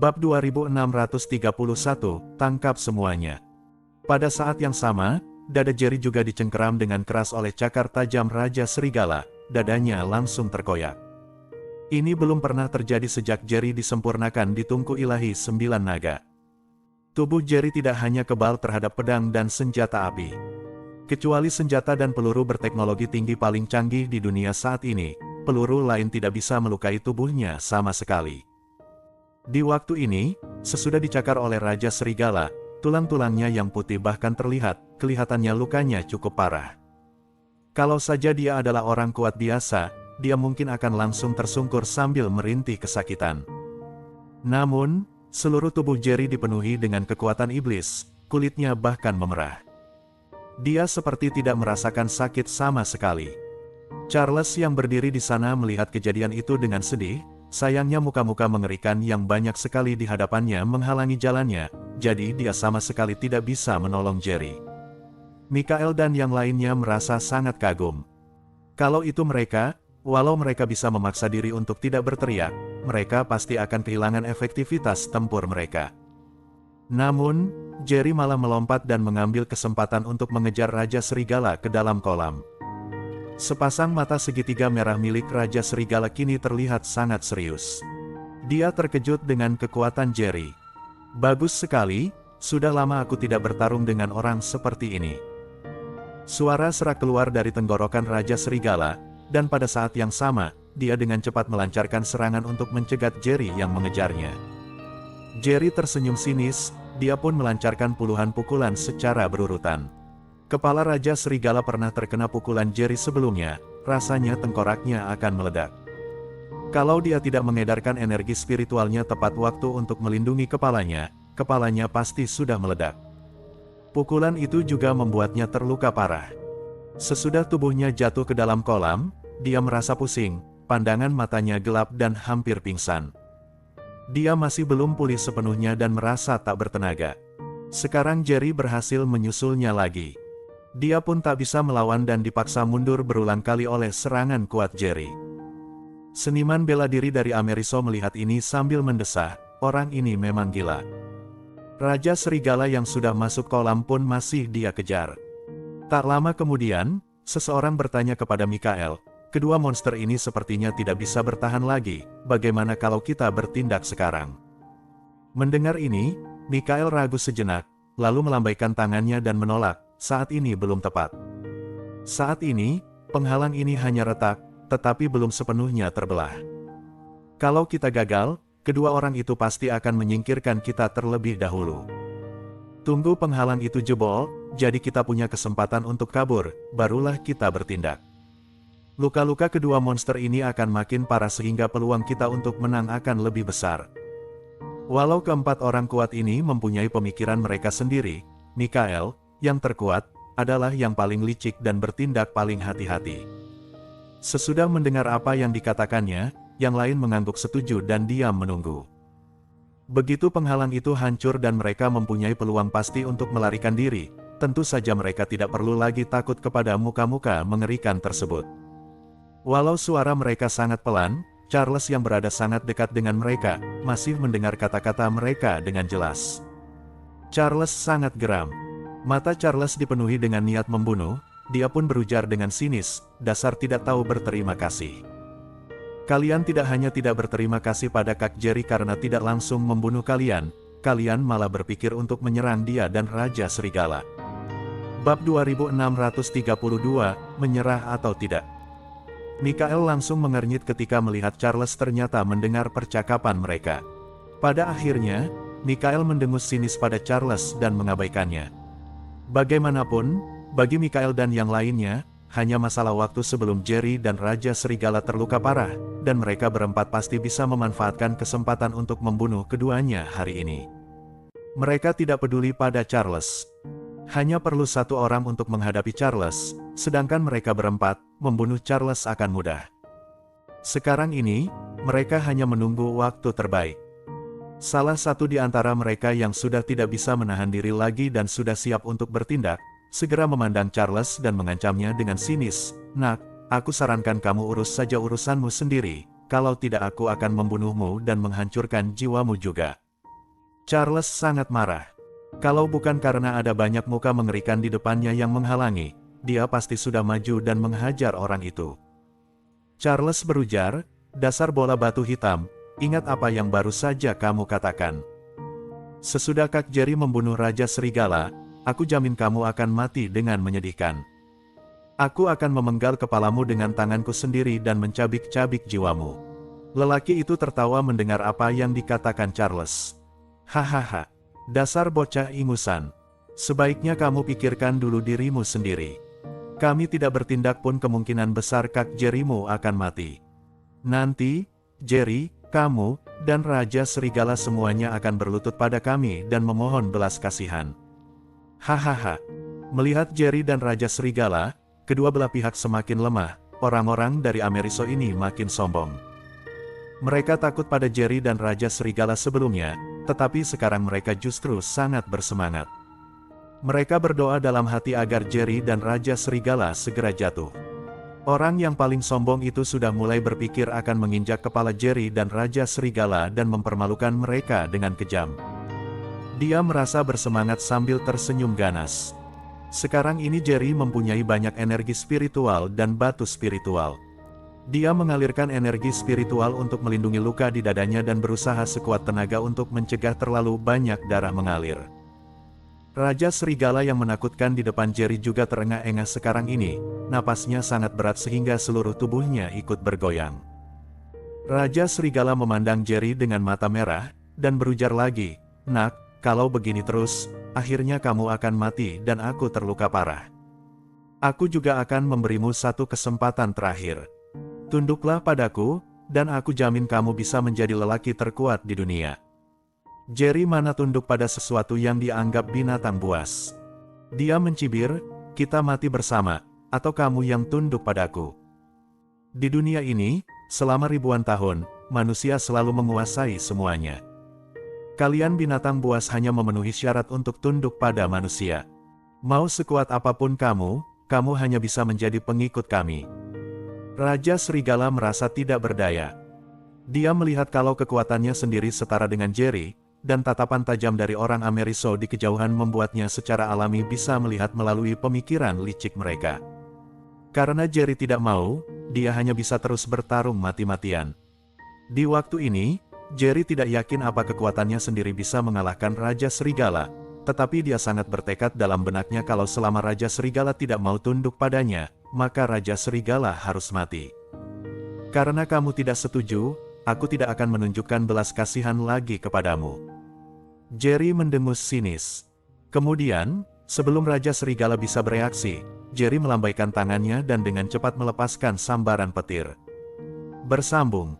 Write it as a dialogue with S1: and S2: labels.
S1: Bab 2631, tangkap semuanya. Pada saat yang sama, dada Jerry juga dicengkeram dengan keras oleh cakar tajam Raja Serigala, dadanya langsung terkoyak. Ini belum pernah terjadi sejak Jerry disempurnakan di tungku ilahi 9 naga. Tubuh Jerry tidak hanya kebal terhadap pedang dan senjata api. Kecuali senjata dan peluru berteknologi tinggi paling canggih di dunia saat ini, peluru lain tidak bisa melukai tubuhnya sama sekali. Di waktu ini, sesudah dicakar oleh Raja Serigala, tulang-tulangnya yang putih bahkan terlihat, kelihatannya lukanya cukup parah. Kalau saja dia adalah orang kuat biasa, dia mungkin akan langsung tersungkur sambil merintih kesakitan. Namun, seluruh tubuh Jerry dipenuhi dengan kekuatan iblis, kulitnya bahkan memerah. Dia seperti tidak merasakan sakit sama sekali. Charles yang berdiri di sana melihat kejadian itu dengan sedih. Sayangnya muka-muka mengerikan yang banyak sekali di hadapannya menghalangi jalannya, jadi dia sama sekali tidak bisa menolong Jerry. Mikael dan yang lainnya merasa sangat kagum. Kalau itu mereka, walau mereka bisa memaksa diri untuk tidak berteriak, mereka pasti akan kehilangan efektivitas tempur mereka. Namun, Jerry malah melompat dan mengambil kesempatan untuk mengejar Raja Serigala ke dalam kolam. Sepasang mata segitiga merah milik Raja Serigala kini terlihat sangat serius. Dia terkejut dengan kekuatan Jerry. Bagus sekali, sudah lama aku tidak bertarung dengan orang seperti ini. Suara serak keluar dari tenggorokan Raja Serigala, dan pada saat yang sama, dia dengan cepat melancarkan serangan untuk mencegat Jerry yang mengejarnya. Jerry tersenyum sinis, dia pun melancarkan puluhan pukulan secara berurutan. Kepala Raja Serigala pernah terkena pukulan Jerry sebelumnya, rasanya tengkoraknya akan meledak. Kalau dia tidak mengedarkan energi spiritualnya tepat waktu untuk melindungi kepalanya pasti sudah meledak. Pukulan itu juga membuatnya terluka parah. Sesudah tubuhnya jatuh ke dalam kolam, dia merasa pusing, pandangan matanya gelap dan hampir pingsan. Dia masih belum pulih sepenuhnya dan merasa tak bertenaga. Sekarang Jerry berhasil menyusulnya lagi. Dia pun tak bisa melawan dan dipaksa mundur berulang kali oleh serangan kuat Jerry. Seniman bela diri dari Ameriso melihat ini sambil mendesah, orang ini memang gila. Raja Serigala yang sudah masuk kolam pun masih dia kejar. Tak lama kemudian, seseorang bertanya kepada Mikael, kedua monster ini sepertinya tidak bisa bertahan lagi, bagaimana kalau kita bertindak sekarang? Mendengar ini, Mikael ragu sejenak, lalu melambaikan tangannya dan menolak. Saat ini belum tepat. Saat ini, penghalang ini hanya retak, tetapi belum sepenuhnya terbelah. Kalau kita gagal, kedua orang itu pasti akan menyingkirkan kita terlebih dahulu. Tunggu penghalang itu jebol, jadi kita punya kesempatan untuk kabur, barulah kita bertindak. Luka-luka kedua monster ini akan makin parah sehingga peluang kita untuk menang akan lebih besar. Walau keempat orang kuat ini mempunyai pemikiran mereka sendiri, Mikael, yang terkuat, adalah yang paling licik dan bertindak paling hati-hati. Sesudah mendengar apa yang dikatakannya, yang lain mengangguk setuju dan diam menunggu. Begitu penghalang itu hancur dan mereka mempunyai peluang pasti untuk melarikan diri, tentu saja mereka tidak perlu lagi takut kepada muka-muka mengerikan tersebut. Walau suara mereka sangat pelan, Charles yang berada sangat dekat dengan mereka, masih mendengar kata-kata mereka dengan jelas. Charles sangat geram. Mata Charles dipenuhi dengan niat membunuh, dia pun berujar dengan sinis, dasar tidak tahu berterima kasih. Kalian tidak hanya tidak berterima kasih pada Kak Jerry karena tidak langsung membunuh kalian, kalian malah berpikir untuk menyerang dia dan Raja Serigala. Bab 2632, menyerah atau tidak. Mikael langsung mengernyit ketika melihat Charles ternyata mendengar percakapan mereka. Pada akhirnya, Mikael mendengus sinis pada Charles dan mengabaikannya. Bagaimanapun, bagi Mikael dan yang lainnya, hanya masalah waktu sebelum Jerry dan Raja Serigala terluka parah, dan mereka berempat pasti bisa memanfaatkan kesempatan untuk membunuh keduanya hari ini. Mereka tidak peduli pada Charles. Hanya perlu satu orang untuk menghadapi Charles, sedangkan mereka berempat, membunuh Charles akan mudah. Sekarang ini, mereka hanya menunggu waktu terbaik. Salah satu di antara mereka yang sudah tidak bisa menahan diri lagi dan sudah siap untuk bertindak, segera memandang Charles dan mengancamnya dengan sinis, "Nak, aku sarankan kamu urus saja urusanmu sendiri, kalau tidak aku akan membunuhmu dan menghancurkan jiwamu juga." Charles sangat marah. Kalau bukan karena ada banyak muka mengerikan di depannya yang menghalangi, dia pasti sudah maju dan menghajar orang itu. Charles berujar, "Dasar bola batu hitam, ingat apa yang baru saja kamu katakan. Sesudah Kak Jerry membunuh Raja Serigala, aku jamin kamu akan mati dengan menyedihkan. Aku akan memenggal kepalamu dengan tanganku sendiri dan mencabik-cabik jiwamu." Lelaki itu tertawa mendengar apa yang dikatakan Charles. "Hahaha, dasar bocah ingusan. Sebaiknya kamu pikirkan dulu dirimu sendiri. Kami tidak bertindak pun kemungkinan besar Kak Jerrymu akan mati. Nanti, Jerry, kamu, dan Raja Serigala semuanya akan berlutut pada kami dan memohon belas kasihan." Hahaha. Melihat Jerry dan Raja Serigala, kedua belah pihak semakin lemah, orang-orang dari Ameriso ini makin sombong. Mereka takut pada Jerry dan Raja Serigala sebelumnya, tetapi sekarang mereka justru sangat bersemangat. Mereka berdoa dalam hati agar Jerry dan Raja Serigala segera jatuh. Orang yang paling sombong itu sudah mulai berpikir akan menginjak kepala Jerry dan Raja Serigala dan mempermalukan mereka dengan kejam. Dia merasa bersemangat sambil tersenyum ganas. Sekarang ini Jerry mempunyai banyak energi spiritual dan batu spiritual. Dia mengalirkan energi spiritual untuk melindungi luka di dadanya dan berusaha sekuat tenaga untuk mencegah terlalu banyak darah mengalir. Raja Serigala yang menakutkan di depan Jerry juga terengah-engah sekarang ini, napasnya sangat berat sehingga seluruh tubuhnya ikut bergoyang. Raja Serigala memandang Jerry dengan mata merah, dan berujar lagi, "Nak, kalau begini terus, akhirnya kamu akan mati dan aku terluka parah. Aku juga akan memberimu satu kesempatan terakhir. Tunduklah padaku, dan aku jamin kamu bisa menjadi lelaki terkuat di dunia." Jerry mana tunduk pada sesuatu yang dianggap binatang buas. Dia mencibir, "Kita mati bersama, atau kamu yang tunduk padaku." Di dunia ini, selama ribuan tahun, manusia selalu menguasai semuanya. Kalian binatang buas hanya memenuhi syarat untuk tunduk pada manusia. Mau sekuat apapun kamu, kamu hanya bisa menjadi pengikut kami. Raja Serigala merasa tidak berdaya. Dia melihat kalau kekuatannya sendiri setara dengan Jerry, dan tatapan tajam dari orang Ameriso di kejauhan membuatnya secara alami bisa melihat melalui pemikiran licik mereka. Karena Jerry tidak mau, dia hanya bisa terus bertarung mati-matian. Di waktu ini, Jerry tidak yakin apa kekuatannya sendiri bisa mengalahkan Raja Serigala, tetapi dia sangat bertekad dalam benaknya kalau selama Raja Serigala tidak mau tunduk padanya, maka Raja Serigala harus mati. Karena kamu tidak setuju, aku tidak akan menunjukkan belas kasihan lagi kepadamu. Jerry mendengus sinis. Kemudian, sebelum Raja Serigala bisa bereaksi, Jerry melambaikan tangannya dan dengan cepat melepaskan sambaran petir. Bersambung.